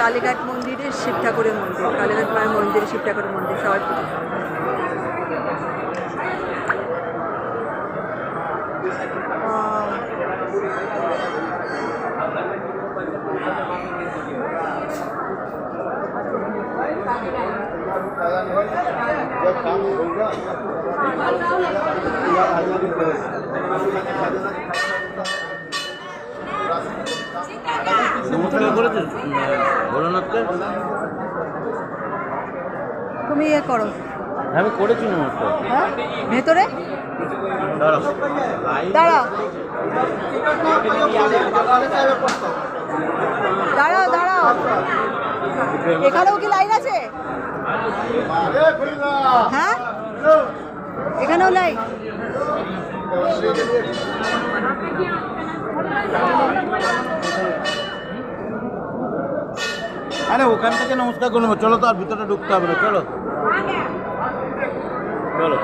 কালীঘাট মন্দিরের শিব ঠাকুরের মন্দির, কালীঘাট মায়ের মন্দির, শিব ঠাকুরের মন্দির সবাই পুজো। নমস্কার করেছেন ভোলানাথকে? তুমি ইয়ে করো। আমি করেছি নমস্কার। হ্যাঁ ভেতরে দাঁড়াও দাঁড়াও দাঁড়াও দাঁড়াও, এখানেও কি লাইন আছে? হ্যাঁ এখানেও লাইন। আরে ওখান থেকে নমস্কার করবো, চলো তো আর ভিতরে ঢুকতে হবে না, চলো চলো।